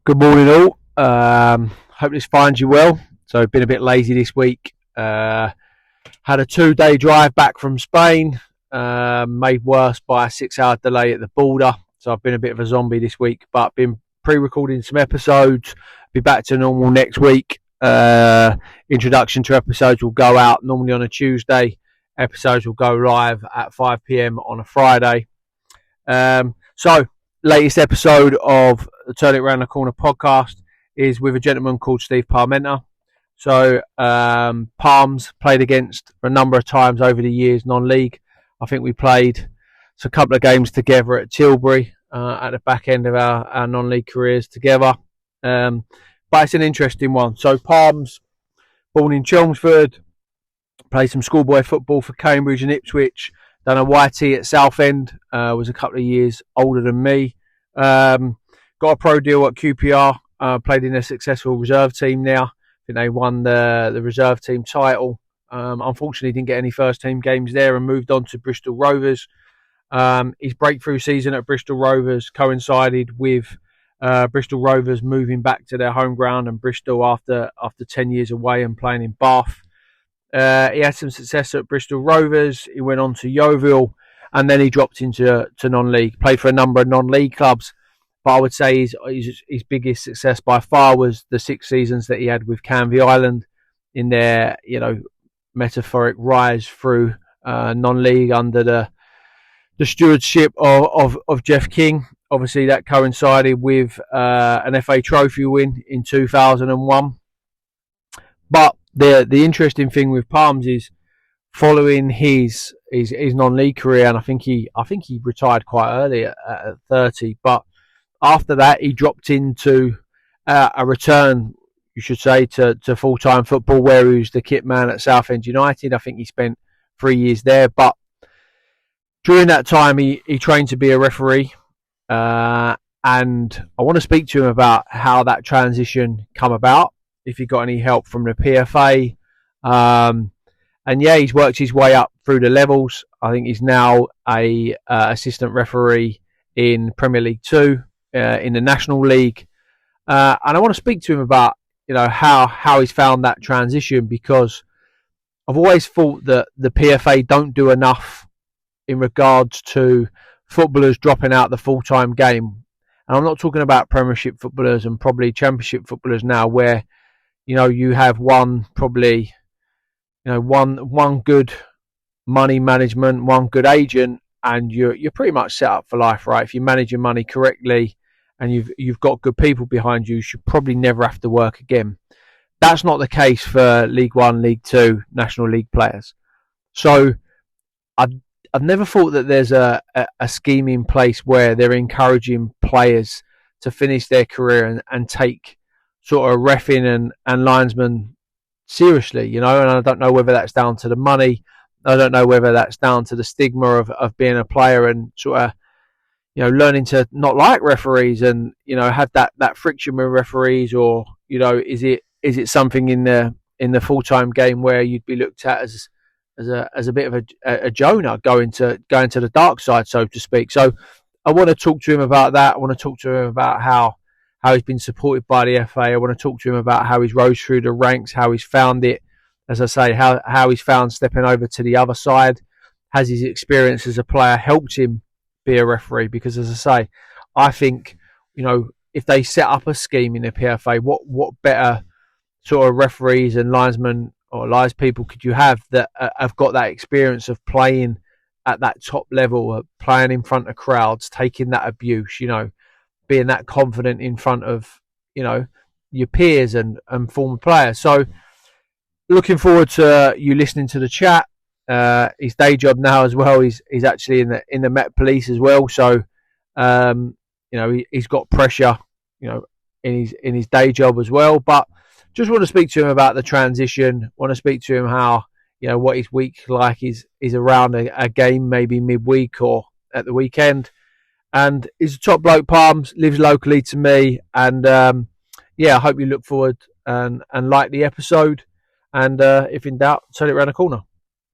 Good morning, all. Hope this finds you well. So, been a bit lazy this week. Had a 2-day drive back from Spain, made worse by a 6-hour delay at the border. So, I've been a bit of a zombie this week, but been pre-recording some episodes. Be back to normal next week. Introduction to episodes will go out normally on a Tuesday. Episodes will go live at 5 p.m. on a Friday. So, latest episode of the Turn It Round the Corner podcast is with a gentleman called Steve Parmenter. So, Palms played against a number of times over the years, non-league. I think we played a couple of games together at Tilbury at the back end of our non-league careers together. But it's an interesting one. So, Palms, born in Chelmsford, played some schoolboy football for Cambridge and Ipswich. Done a YT at Southend, was a couple of years older than me. Got a pro deal at QPR, played in a successful reserve team now. I think they won the reserve team title. Unfortunately, didn't get any first team games there and moved on to Bristol Rovers. His breakthrough season at Bristol Rovers coincided with Bristol Rovers moving back to their home ground and Bristol after 10 years away and playing in Bath. He had some success at Bristol Rovers. He went on to Yeovil, and then he dropped into non-league. Played for a number of non-league clubs, but I would say his biggest success by far was the 6 seasons that he had with Canvey Island in their metaphoric rise through non-league under the stewardship of Jeff King. Obviously, that coincided with an FA Trophy win in 2001. But the interesting thing with Palms is following his non-league career, and I think he retired quite early at 30. But after that, he dropped into a return, you should say, to full-time football, where he was the kit man at Southend United. I think he spent 3 years there. But during that time, he trained to be a referee, and I want to speak to him about how that transition come about. If he got any help from the PFA. And yeah, he's worked his way up through the levels. I think he's now a assistant referee in Premier League 2, in the National League. And I want to speak to him about how he's found that transition, because I've always thought that the PFA don't do enough in regards to footballers dropping out the full-time game. And I'm not talking about Premiership footballers and probably Championship footballers now, where you have one good money management, one good agent, and you're pretty much set up for life, right? If you manage your money correctly and you've got good people behind you, you should probably never have to work again. That's not the case for League 1, League 2, National League players. So I've never thought that there's a scheme in place where they're encouraging players to finish their career and take sort of reffing and linesman seriously, and I don't know whether that's down to the money. I don't know whether that's down to the stigma of being a player and sort of, learning to not like referees and, have that friction with referees, or, is it something in the full-time game where you'd be looked at as a bit of a Jonah going to the dark side, so to speak. So I want to talk to him about that. I want to talk to him about how he's been supported by the FA. I want to talk to him about how he's rose through the ranks, how he's found it, as I say, how he's found stepping over to the other side. Has his experience as a player helped him be a referee? Because, as I say, I think, if they set up a scheme in the PFA, what better sort of referees and linesmen or lies people could you have that have got that experience of playing at that top level, of playing in front of crowds, taking that abuse, being that confident in front of, your peers and former players. So looking forward to you listening to the chat. His day job now as well, he's actually in the Met Police as well. So, he's got pressure, in his day job as well. But just want to speak to him about the transition. Want to speak to him how, what his week like is around a game, maybe midweek or at the weekend. And he's a top bloke, Palms, lives locally to me. And I hope you look forward and like the episode. And if in doubt, turn it around the corner.